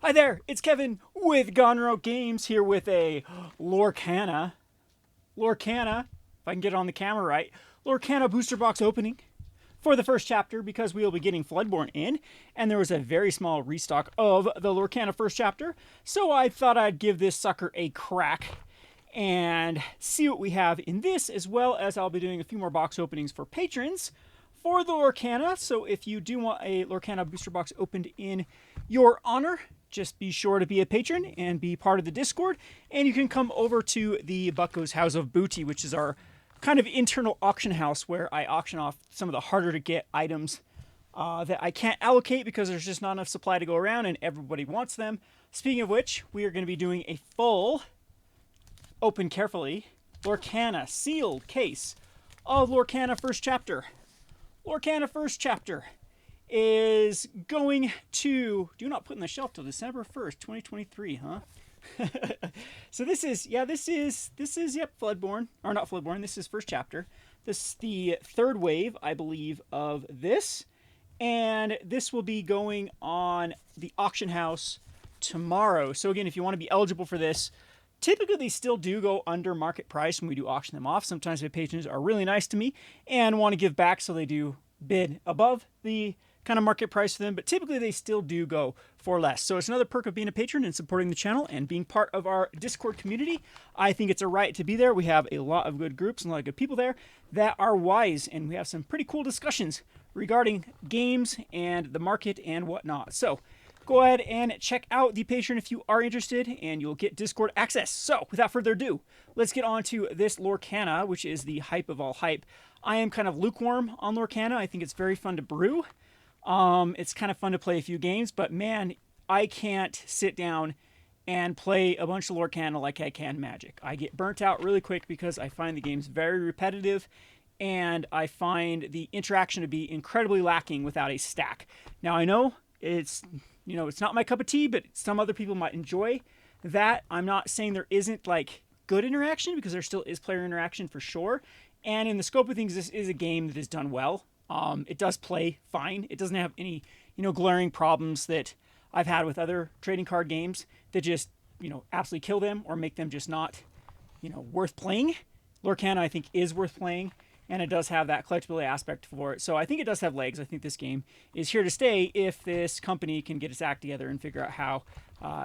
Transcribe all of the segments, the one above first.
Hi there, it's Kevin with Gone Rogue Games here with a Lorcana, if I can get it on the camera right, Lorcana booster box opening for the first chapter because we will be getting Floodborn in, and there was a very small restock of the Lorcana First Chapter, so I thought I'd give this sucker a crack and see what we have in this, as well as I'll be doing a few more box openings for patrons for the Lorcana. So if you do want a Lorcana booster box opened in your honor, just be sure to be a patron and be part of the Discord. And you can come over to the Bucko's House of Booty, which is our kind of internal auction house where I auction off some of the harder to get items that I can't allocate because there's just not enough supply to go around and everybody wants them. Speaking of which, we are going to be doing a full, open carefully, Lorcana sealed case of Lorcana First Chapter. Lorcana First Chapter is going to do not put in the shelf till December 1st, 2023, huh? So this is Floodborn, or not Floodborn, this is First Chapter. This is the third wave, I believe, of this, and this will be going on the auction house tomorrow. So again, if you want to be eligible for this, typically they still do go under market price when we do auction them off. Sometimes my patrons are really nice to me and want to give back, so they do bid above the kind of market price for them, but typically they still do go for less. So it's another perk of being a patron and supporting the channel and being part of our Discord community. I think it's a right to be there. We have a lot of good groups and a lot of good people there that are wise, and we have some pretty cool discussions regarding games and the market and whatnot. So go ahead and check out the Patreon if you are interested, and you'll get Discord access. So without further ado, let's get on to this Lorcana, which is the hype of all hype. I am kind of lukewarm on Lorcana. I think it's very fun to brew. It's kind of fun to play a few games, but man, I can't sit down and play a bunch of Lorcana like I can Magic. I get burnt out really quick because I find the games very repetitive, and I find the interaction to be incredibly lacking without a stack. Now I know it's not my cup of tea, but some other people might enjoy that. I'm not saying there isn't like good interaction, because there still is player interaction for sure. And in the scope of things, this is a game that is done well. It does play fine. It doesn't have any, glaring problems that I've had with other trading card games that just, absolutely kill them or make them just not, worth playing. Lorcana, I think, is worth playing, and it does have that collectibility aspect for it. So I think it does have legs. I think this game is here to stay if this company can get its act together and figure out how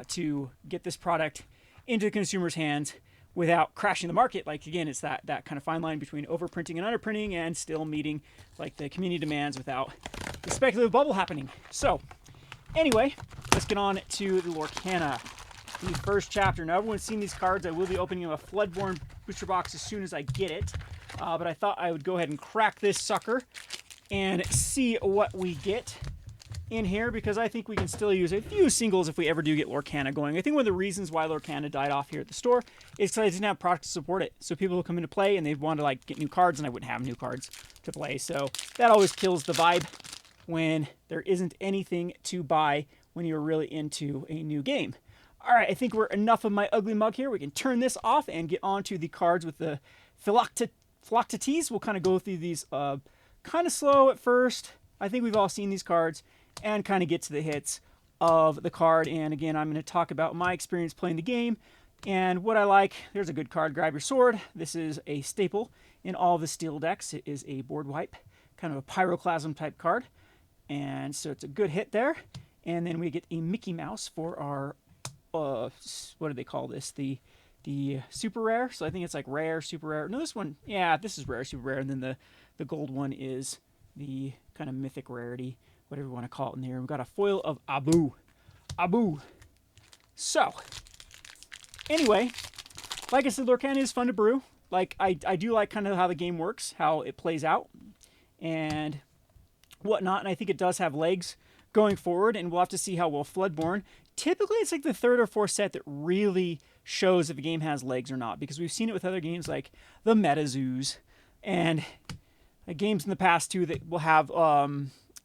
to get this product into the consumer's hands without crashing the market. Like, again, it's that kind of fine line between overprinting and underprinting and still meeting like the community demands without the speculative bubble happening. So anyway, let's get on to the Lorcana, the first chapter. Now, everyone's seen these cards. I will be opening a Floodborn booster box as soon as I get it. But I thought I would go ahead and crack this sucker and see what we get in here, because I think we can still use a few singles if we ever do get Lorcana going. I think one of the reasons why Lorcana died off here at the store is because I didn't have product to support it. So people will come into play and they'd want to like get new cards, and I wouldn't have new cards to play. So that always kills the vibe when there isn't anything to buy when you're really into a new game. All right, I think we're enough of my ugly mug here. We can turn this off and get on to the cards with the Philoctetes. We'll kind of go through these kind of slow at first. I think we've all seen these cards, and kind of get to the hits of the card. And again, I'm going to talk about my experience playing the game and what I like. There's a good card, Grab Your Sword. This is a staple in all the steel decks. It is a board wipe, kind of a pyroclasm type card. And so it's a good hit there. And then we get a Mickey Mouse for our, what do they call this? The super rare. So I think it's like rare, super rare. No, this one, yeah, this is rare, super rare. And then the gold one is the kind of mythic rarity, whatever you want to call it in there. We've got a foil of Abu. So, anyway, like I said, Lorcana is fun to brew. Like, I do like kind of how the game works, how it plays out, and whatnot. And I think it does have legs going forward, and we'll have to see how well Floodborn. Typically, it's like the third or fourth set that really shows if a game has legs or not, because we've seen it with other games like the MetaZoos, and games in the past, too, that will have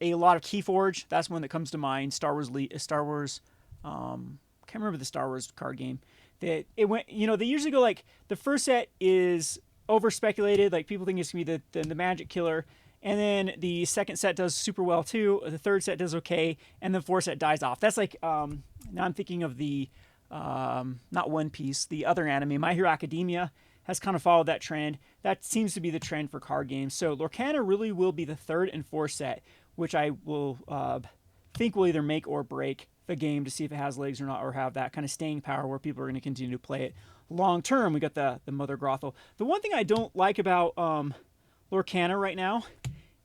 a lot of Keyforge. That's one that comes to mind. Star Wars, can't remember the Star Wars card game. That it went, they usually go like the first set is over speculated, like people think it's gonna be the magic killer, and then the second set does super well too. The third set does okay, and the fourth set dies off. That's like Now I'm thinking of the, not One Piece, the other anime, My Hero Academia, has kind of followed that trend. That seems to be the trend for card games. So Lorcana really will be the third and fourth set, which I will think will either make or break the game to see if it has legs or not, or have that kind of staying power where people are going to continue to play it long term. We got the Mother Grothel. The one thing I don't like about Lorcana right now,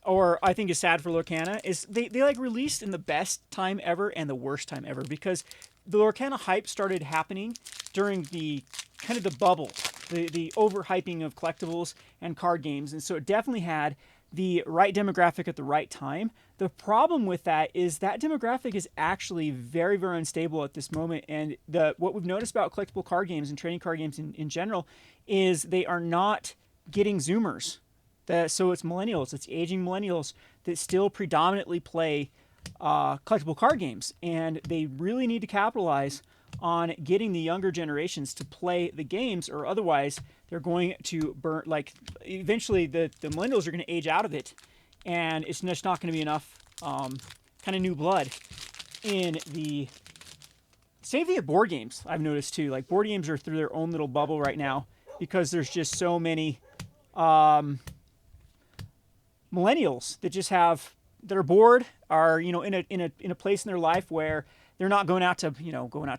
or I think is sad for Lorcana, is they like released in the best time ever and the worst time ever, because the Lorcana hype started happening during the kind of the bubble, the overhyping of collectibles and card games. And so it definitely had the right demographic at the right time. The problem with that is that demographic is actually very, very unstable at this moment. And what we've noticed about collectible card games and trading card games in general is they are not getting Zoomers. So it's millennials, it's aging millennials that still predominantly play collectible card games. And they really need to capitalize on getting the younger generations to play the games, or otherwise they're going to burn. Like, eventually the millennials are going to age out of it, and it's just not going to be enough kind of new blood in the same thing at board games. I've noticed too, like board games are through their own little bubble right now because there's just so many millennials that are bored, are in a place in their life where they're not going out to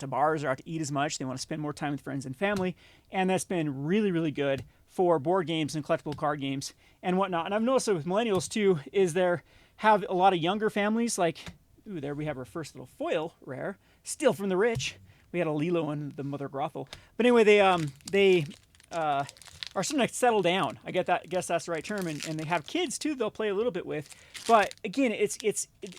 bars or out to eat as much. They want to spend more time with friends and family, and that's been really, really good for board games and collectible card games and whatnot. And I've noticed with millennials too, is there have a lot of younger families. Like, ooh, there we have our first little foil rare, still from the rich. We had a Lilo and the Mother Grothel, but anyway, they are starting to settle down. I guess that's the right term, and they have kids too. They'll play a little bit with, but again, it's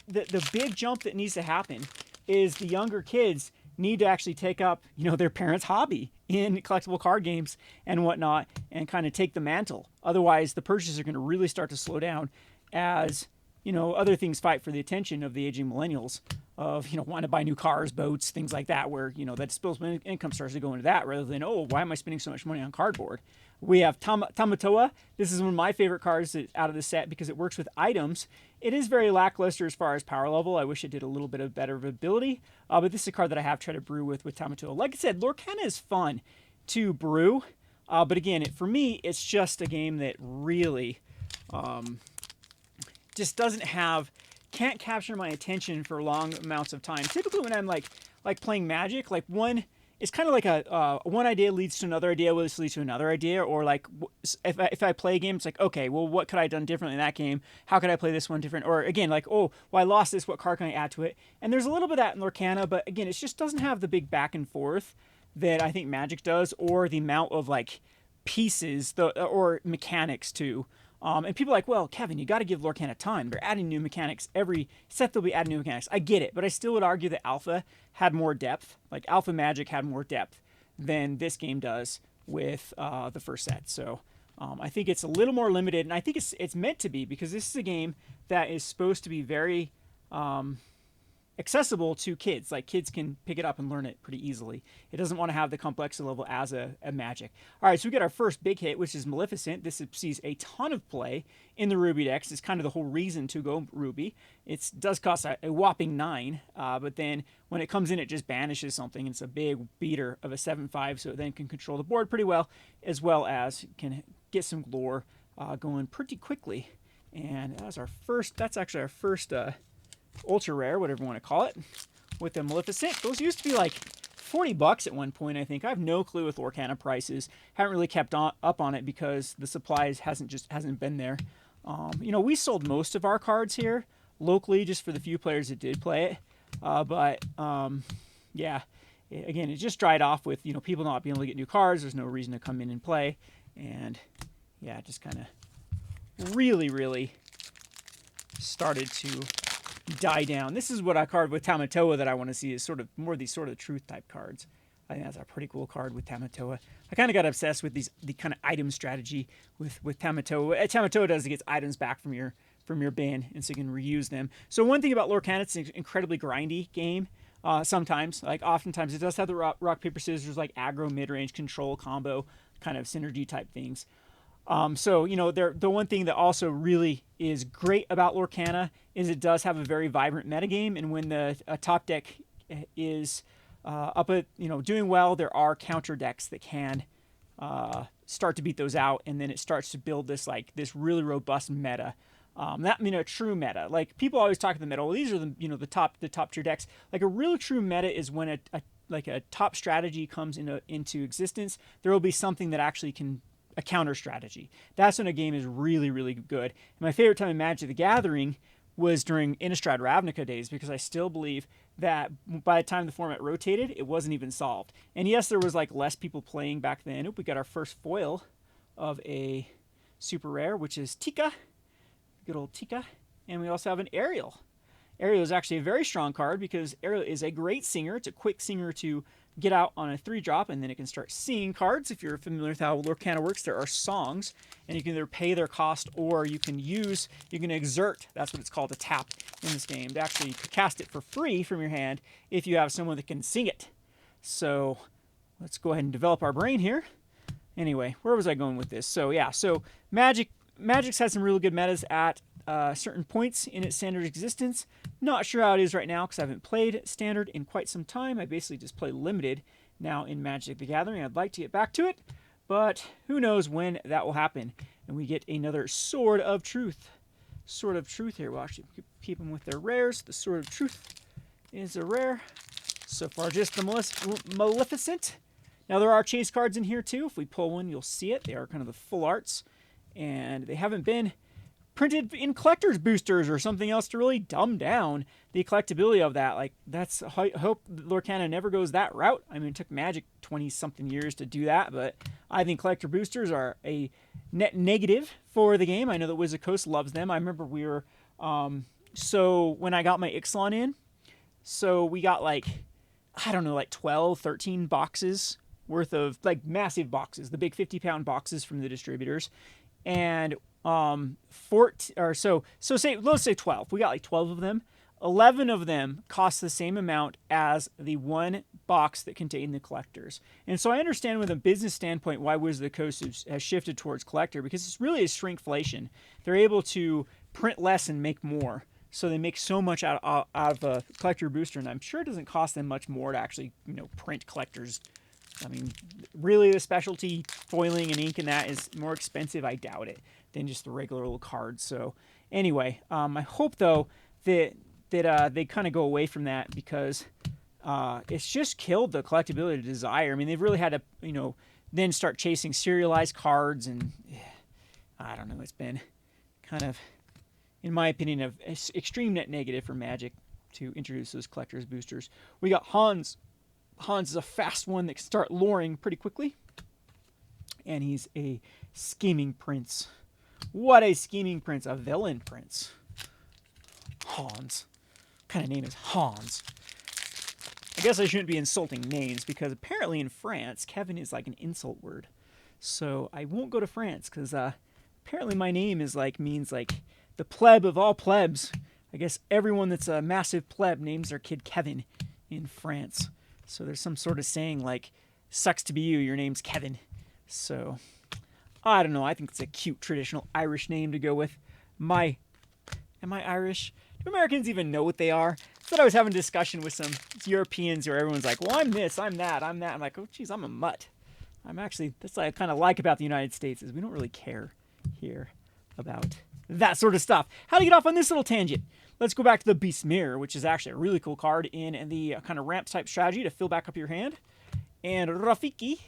the big jump that needs to happen is the younger kids need to actually take up, their parents' hobby in collectible card games and whatnot, and kind of take the mantle. Otherwise, the purchases are going to really start to slow down as, other things fight for the attention of the aging millennials of, wanting to buy new cars, boats, things like that, where, that disposable income starts to go into that rather than, oh, why am I spending so much money on cardboard? We have Tamatoa. This is one of my favorite cards out of the set because it works with items. It is very lackluster as far as power level. I wish it did a little bit of better ability, but this is a card that I have tried to brew with Tamatoa. Like I said, Lorcana is fun to brew, but again, for me, it's just a game that really just can't capture my attention for long amounts of time. Typically when I'm like playing Magic, like it's kind of like a one idea leads to another idea, which leads to another idea, or like if I play a game, it's like, okay, well, what could I have done differently in that game? How could I play this one different? Or again, like, oh, well, I lost this, what card can I add to it? And there's a little bit of that in Lorcana, but again, it just doesn't have the big back and forth that I think Magic does, or the amount of like pieces or mechanics too. And people are like, well, Kevin, you got to give Lorcana time. They're adding new mechanics. Every set they'll be adding new mechanics. I get it, but I still would argue that Alpha had more depth. Like Alpha Magic had more depth than this game does with the first set. So I think it's a little more limited, and I think it's meant to be, because this is a game that is supposed to be very accessible to kids. Like, kids can pick it up and learn it pretty easily. It doesn't want to have the complexity level as a Magic. All right, so we got our first big hit, which is Maleficent. This sees a ton of play in the Ruby decks. It's kind of the whole reason to go Ruby. It does cost a whopping 9, but then when it comes in, it just banishes something. It's a big beater of a 7/5, so it then can control the board pretty well as can get some lore going pretty quickly. And that's actually our first ultra rare, whatever you want to call it, with the Maleficent. Those used to be like $40 at one point, I think. I have no clue with Lorcana prices. Haven't really kept up on it because the supplies hasn't been there. We sold most of our cards here locally just for the few players that did play it. Yeah, again, it just dried off with people not being able to get new cards. There's no reason to come in and play, and yeah, it just kind of really started to die down. This is what a card with Tamatoa that I want to see, is sort of more of these sort of truth type cards. I think that's a pretty cool card with Tamatoa. I kind of got obsessed with the kind of item strategy with Tamatoa. Tamatoa does, it gets items back from your bin, and so you can reuse them. So one thing about Lorcana, it's an incredibly grindy game. Sometimes, like oftentimes, it does have the rock paper scissors, like aggro, mid range, control, combo, kind of synergy type things. The one thing that also really is great about Lorcana is it does have a very vibrant metagame, and when the top deck is up at, doing well, there are counter decks that can start to beat those out, and then it starts to build this really robust meta. A true meta. Like, people always talk in the middle. Well, these are the top tier decks. Like, a real true meta is when a top strategy comes into existence. There will be something that actually can a counter strategy. That's when a game is really, really good. And my favorite time in Magic the Gathering was during Innistrad Ravnica days, because I still believe that by the time the format rotated, it wasn't even solved. And yes, there was less people playing back then. We got our first foil of a super rare, which is Tika. Good old Tika. And we also have an Ariel. Ariel is actually a very strong card because Ariel is a great singer. It's a quick singer to get out on a 3-drop, and then it can start singing cards. If you're familiar with how Lorcana works, there are songs, and you can either pay their cost or you can exert, that's what it's called, to tap in this game, to actually cast it for free from your hand if you have someone that can sing it. So let's go ahead and develop our brain here. Anyway, where was I going with this? So yeah, so Magic's had some really good metas at certain points in its standard existence. Not sure how it is right now because I haven't played standard in quite some time. I basically just play limited now in Magic the Gathering. I'd like to get back to it, but who knows when that will happen. And we get another Sword of Truth. Sword of Truth here. We'll actually keep them with their rares. The Sword of Truth is a rare. So far, just the Maleficent. Now, there are chase cards in here too. If we pull one, you'll see it. They are kind of the full arts, and they haven't been printed in collector's boosters or something else to really dumb down the collectability of that. I hope Lorcana never goes that route. I mean, it took Magic 20-something years to do that, but I think collector boosters are a net negative for the game. I know that Wizard Coast loves them. I remember we were, so when I got my Ixalan in, so we got 12, 13 boxes worth of, massive boxes, the big 50-pound boxes from the distributors. And let's say 12. We got 12 of them. 11 of them cost the same amount as the one box that contained the collectors. And so I understand with a business standpoint why Wizard of the Coast has shifted towards collector, because it's really a shrinkflation. They're able to print less and make more. So they make so much out of a collector booster, and I'm sure it doesn't cost them much more to actually, print collectors. I mean, really, the specialty foiling and ink and that is more expensive, I doubt it, than just the regular little cards. So anyway, I hope, though, that they kind of go away from that, because it's just killed the collectability desire. I mean, they've really had to, then start chasing serialized cards, and I don't know, it's been kind of, in my opinion, an extreme net negative for Magic to introduce those collector's boosters. We got Hans. Hans is a fast one that can start luring pretty quickly. And he's a scheming prince. What a scheming prince. A villain prince. Hans. What kind of name is Hans? I guess I shouldn't be insulting names, because apparently in France, Kevin is an insult word. So I won't go to France, because apparently my name is means the pleb of all plebs. I guess everyone that's a massive pleb names their kid Kevin in France. So there's some sort of saying sucks to be you, your name's Kevin. So, I don't know, I think it's a cute traditional Irish name to go with. Am I Irish? Do Americans even know what they are? I thought I was having a discussion with some Europeans where everyone's like, well, I'm this, I'm that, I'm that. I'm like, oh, geez, I'm a mutt. That's what I kind of like about the United States, is we don't really care here about that sort of stuff. How to get off on this little tangent? Let's go back to the Beast Mirror, which is actually a really cool card in the kind of ramp type strategy to fill back up your hand. And Rafiki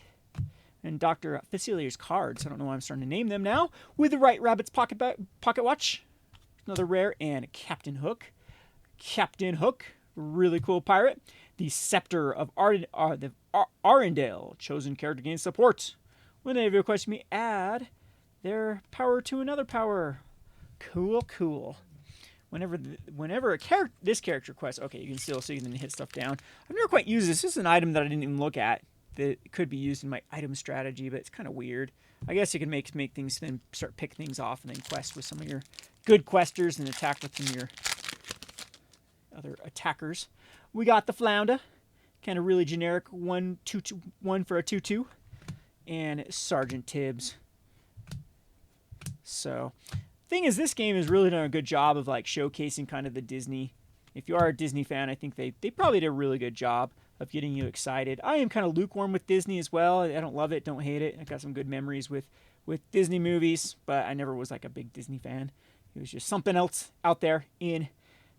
and Dr. Facilier's cards. I don't know why I'm starting to name them now. With the Right Rabbit's Pocket Watch. Another rare. And Captain Hook. Captain Hook, really cool pirate. The Scepter of Arendelle. Chosen character gains support. When they request me add their power to another power. Cool. Whenever this character requests, okay, you can still see, you can hit stuff down. I've never quite used this. This is an item that I didn't even look at that could be used in my item strategy, but it's kind of weird. I guess you can make things, then start pick things off, and then quest with some of your good questers and attack with some of your other attackers. We got the Flounder, kind of really generic 1 for a 2/2, and Sergeant Tibbs. So, thing is, this game has really done a good job of showcasing kind of the Disney. If you are a Disney fan, I think they probably did a really good job of getting you excited. I am kind of lukewarm with Disney as well. I don't love it, don't hate it. I got some good memories with Disney movies, but I never was like a big Disney fan. It was just something else out there in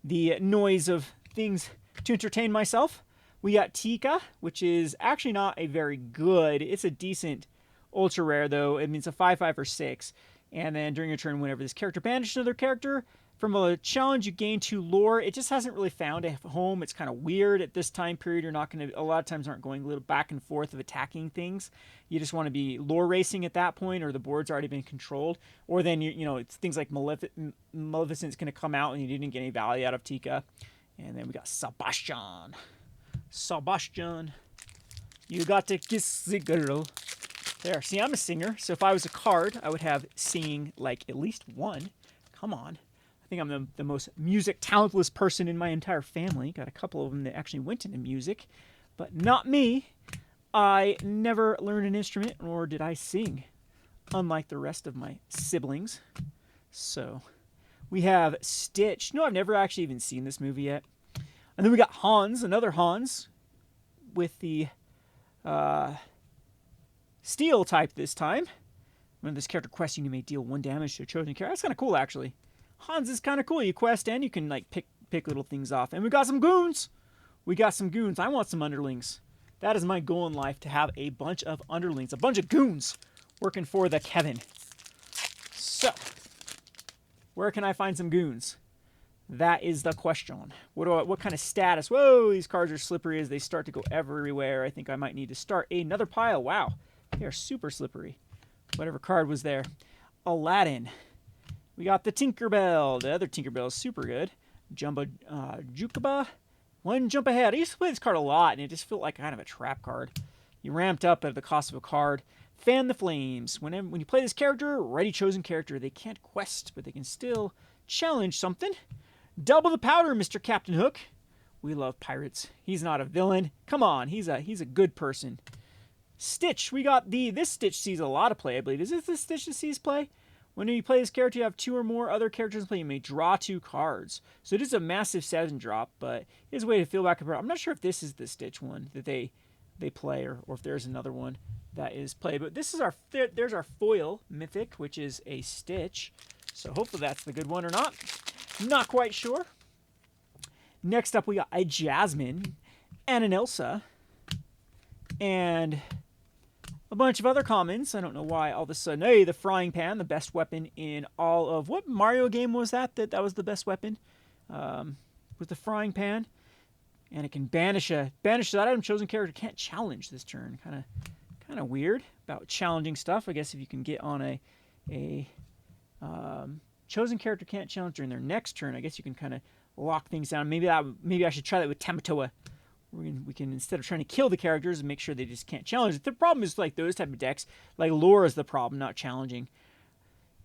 the noise of things to entertain myself. We got Tika, which is actually not a very good. It's a decent ultra rare, though. I mean, it's a 5/5 or 6. And then during your turn, whenever this character banishes another character from a challenge, you gain 2 lore. It just hasn't really found a home. It's kind of weird at this time period. You're not going to, a lot of times aren't going a little back and forth of attacking things. You just want to be lore racing at that point, or the board's already been controlled. Or then, it's things like Maleficent's going to come out and you didn't get any value out of Tika. And then we got Sebastian. You got to kiss the girl. There, see, I'm a singer, so if I was a card, I would have singing like at least one. Come on. I think I'm the most music talentless person in my entire family. Got a couple of them that actually went into music, but not me. I never learned an instrument, nor did I sing, unlike the rest of my siblings. So, we have Stitch. No, I've never actually even seen this movie yet. And then we got Hans, another Hans, with the Steel type this time. When this character questing, you may deal 1 damage to a chosen character. That's kind of cool, actually. Hans is kind of cool. You quest and you can like pick little things off. And we got some goons. I want some underlings. That is my goal in life, to have a bunch of underlings, a bunch of goons working for the Kevin. So, where can I find some goons? That is the question. What kind of status? Whoa, these cards are slippery as they start to go everywhere. I think I might need to start another pile. Wow, they are super slippery. Whatever card was there. Aladdin. We got the Tinkerbell. The other Tinkerbell is super good. Jumbo Jukaba. 1 jump ahead. I used to play this card a lot, and it just felt like kind of a trap card. You ramped up at the cost of a card. Fan the Flames. When you play this character, already chosen character, they can't quest, but they can still challenge something. Double the powder, Mr. Captain Hook. We love pirates. He's not a villain. Come on, he's a good person. Stitch. We got this Stitch sees a lot of play, I believe. Is this the Stitch that sees play? When you play this character, you have 2 or more other characters in play. You may draw 2 cards. So it is a massive 7 drop, but it is a way to feel back. I'm not sure if this is the Stitch one that they play, or if there's another one that is played. But this is there's our foil mythic, which is a Stitch. So hopefully that's the good one or not. Not quite sure. Next up, we got a Jasmine and an Elsa. And a bunch of other commons. I don't know why all of a sudden. Hey, the frying pan, the best weapon in all of... What Mario game was that was the best weapon? Was the frying pan. And it can banish that item. Chosen character can't challenge this turn. Kind of weird about challenging stuff. I guess if you can get on a chosen character can't challenge during their next turn, I guess you can kind of lock things down. Maybe I should try that with Tamatoa. We can, instead of trying to kill the characters, and make sure they just can't challenge it. The problem is like those type of decks, like Lore is the problem, not challenging.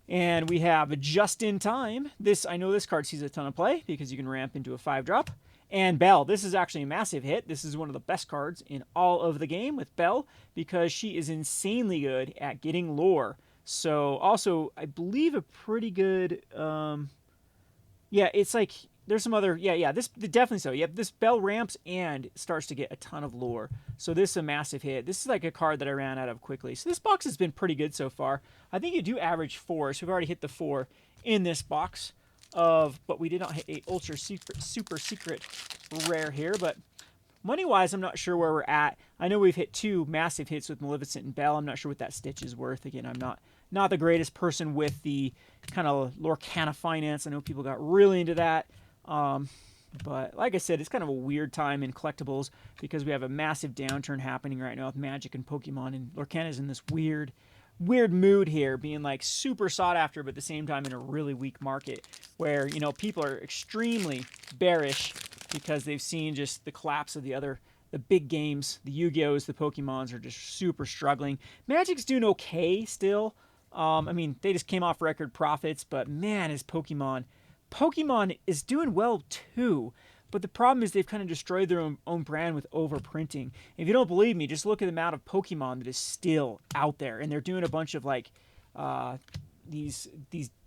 And we have Just in Time. I know this card sees a ton of play because you can ramp into a 5-drop. And Belle. This is actually a massive hit. This is one of the best cards in all of the game with Belle because she is insanely good at getting lore. So also, I believe a pretty good... yeah, it's like... There's some other... Yeah, this definitely so. Yeah, this Belle ramps and starts to get a ton of lore. So this is a massive hit. This is like a card that I ran out of quickly. So this box has been pretty good so far. I think you do average 4, so we've already hit the 4 in this box. But we did not hit a ultra super secret rare here. But money-wise, I'm not sure where we're at. I know we've hit 2 massive hits with Maleficent and Belle. I'm not sure what that Stitch is worth. Again, I'm not the greatest person with the kind of Lorcana finance. I know people got really into that. But like I said, it's kind of a weird time in collectibles because we have a massive downturn happening right now with Magic and Pokemon, and Lorcana's in this weird mood here, being like super sought after, but at the same time in a really weak market where, people are extremely bearish because they've seen just the collapse of the big games. The Yu-Gi-Ohs, the Pokemons are just super struggling. Magic's doing okay still. I mean, they just came off record profits, but man, is Pokemon is doing well too, but the problem is they've kind of destroyed their own brand with overprinting. If you don't believe me, just look at the amount of Pokemon that is still out there, and they're doing a bunch of like these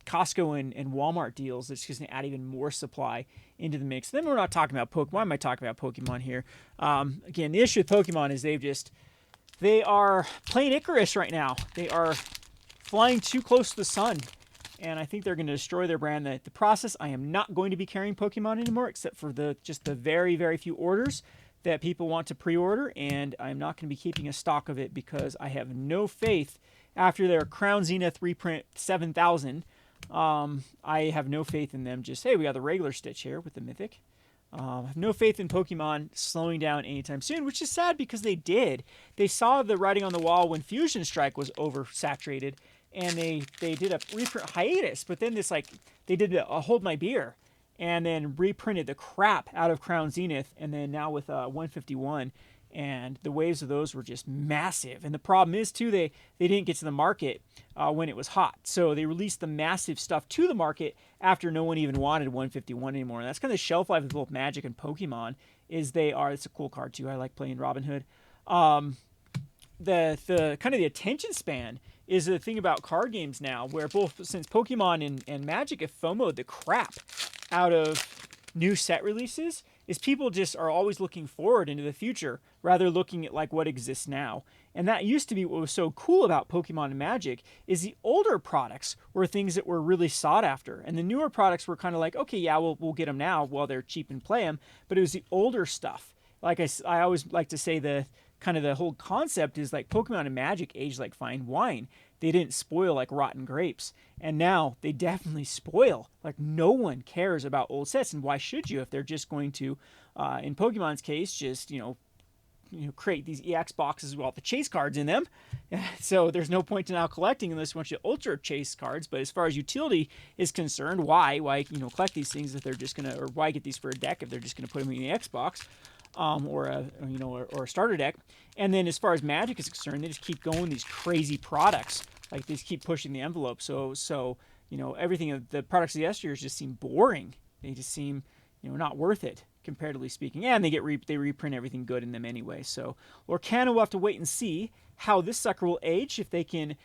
Costco and Walmart deals, it's just going to add even more supply into the mix. Then we're not talking about Pokemon. Why am I talking about Pokemon here? Again, the issue with Pokemon is they are playing Icarus right now. They are flying too close to the sun, and I think they're going to destroy their brand. The process, I am not going to be carrying Pokemon anymore, except for just the very, very few orders that people want to pre-order, and I'm not going to be keeping a stock of it because I have no faith after their Crown Zenith reprint 7000. I have no faith in them. Just, hey, we got the regular Stitch here with the Mythic. I have no faith in Pokemon slowing down anytime soon, which is sad because they did. They saw the writing on the wall when Fusion Strike was oversaturated, and they did a reprint hiatus, but then they did a Hold My Beer, and then reprinted the crap out of Crown Zenith, and then now with 151, and the waves of those were just massive. And the problem is, too, they didn't get to the market when it was hot. So they released the massive stuff to the market after no one even wanted 151 anymore. And that's kind of the shelf life of both Magic and Pokemon, it's a cool card, too. I like playing Robin Hood. The kind of the attention span is the thing about card games now, where since Pokemon and Magic have FOMO'd the crap out of new set releases, is people just are always looking forward into the future rather looking at like what exists now. And that used to be what was so cool about Pokemon and Magic, is the older products were things that were really sought after, and the newer products were kind of like, okay, yeah, we'll get them now while they're cheap and play them. But it was the older stuff. Like I always like to say, the whole concept is like Pokemon and Magic aged like fine wine. They didn't spoil like rotten grapes. And now they definitely spoil. Like, no one cares about old sets, and why should you if they're just going to, in Pokemon's case, just, create these EX boxes with all the chase cards in them. So there's no point in now collecting unless you want your ultra chase cards. But as far as utility is concerned, why collect these things if they're just gonna, or why get these for a deck if they're just gonna put them in the X box? Or a starter deck. And then as far as Magic is concerned, they just keep going these crazy products. Like, they just keep pushing the envelope. So everything of the products of yesteryear just seem boring. They just seem, not worth it, comparatively speaking. And they reprint everything good in them anyway. So Lorcana will have to wait and see how this sucker will age, if they can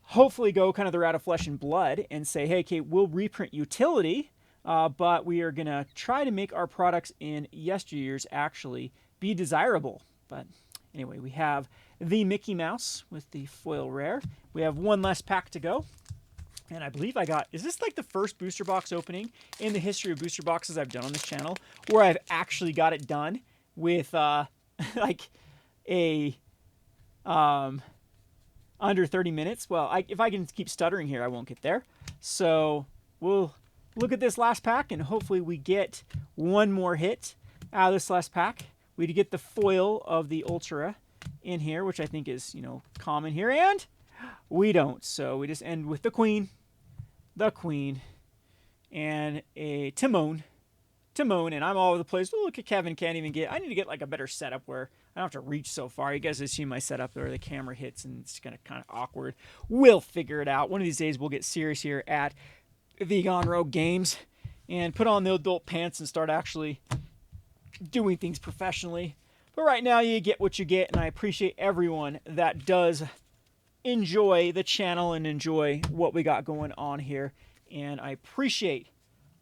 hopefully go kind of the route of Flesh and Blood and say, hey, okay, we'll reprint utility, but we are going to try to make our products in yesteryears actually be desirable. But anyway, we have the Mickey Mouse with the foil rare. We have one less pack to go. And I believe is this like the first booster box opening in the history of booster boxes I've done on this channel where I've actually got it done with like a under 30 minutes. Well, if I can keep stuttering here, I won't get there. So we'll look at this last pack, and hopefully we get one more hit out of this last pack. We get the foil of the Ultra in here, which I think is, common here, and we don't. So we just end with the Queen, and a Timon, and I'm all over the place. Oh, look at Kevin, can't even get. I need to get like a better setup where I don't have to reach so far. You guys have seen my setup where the camera hits, and it's kind of awkward. We'll figure it out. One of these days we'll get serious here at Vegan Rogue Games and put on the adult pants and start actually doing things professionally. But right now you get what you get, and I appreciate everyone that does enjoy the channel and enjoy what we got going on here. And I appreciate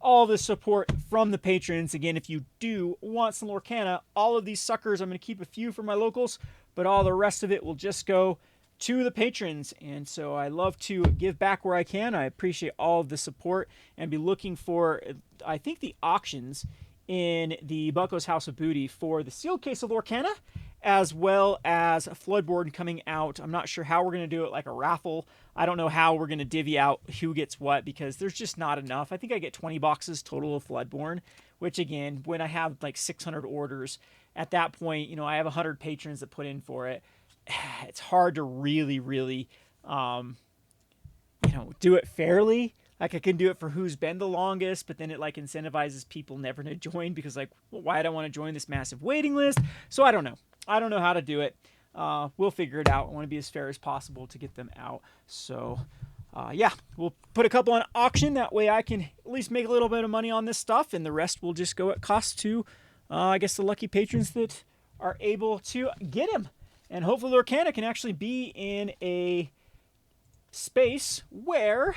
all the support from the patrons. Again, if you do want some Lorcana, all of these suckers, I'm going to keep a few for my locals, but all the rest of it will just go to the patrons. And so I love to give back where I can. I appreciate all of the support, and be looking for, I think, the auctions in the Bucko's House of Booty for the sealed case of Lorcana, as well as Floodborn coming out. I'm not sure how we're going to do it, like a raffle. I don't know how we're going to divvy out who gets what, because there's just not enough. I think I get 20 boxes total of Floodborn, which, again, when I have like 600 orders, at that point, I have 100 patrons that put in for it. It's hard to really, do it fairly. Like, I can do it for who's been the longest, but then it like incentivizes people never to join, because like, well, why do I want to join this massive waiting list? So I don't know. I don't know how to do it. We'll figure it out. I want to be as fair as possible to get them out. So yeah, we'll put a couple on auction. That way I can at least make a little bit of money on this stuff, and the rest will just go at cost to, I guess, the lucky patrons that are able to get him. And hopefully Lorcana can actually be in a space where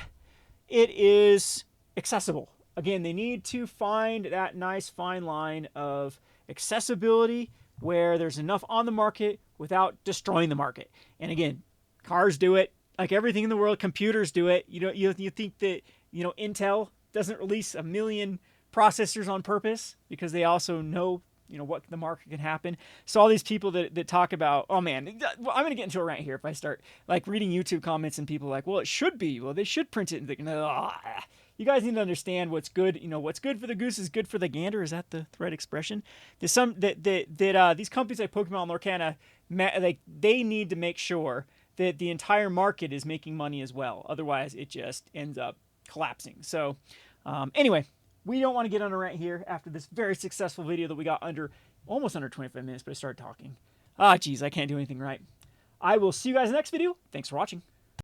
it is accessible. Again, they need to find that nice fine line of accessibility where there's enough on the market without destroying the market. And again, cars do it, like everything in the world. Computers do it. You think that Intel doesn't release a million processors on purpose because they also know what the market can happen. So all these people that talk about, oh man, I'm gonna get into a rant here if I start like reading YouTube comments and people like, well, it should be, well, they should print it. And you guys need to understand what's good. What's good for the goose is good for the gander. Is that the right expression? There's some that these companies like Pokemon and Lorcana, like they need to make sure that the entire market is making money as well. Otherwise, it just ends up collapsing. So anyway, we don't want to get on a rant here after this very successful video that we got almost under 25 minutes, but I started talking. Geez, I can't do anything right. I will see you guys in the next video. Thanks for watching.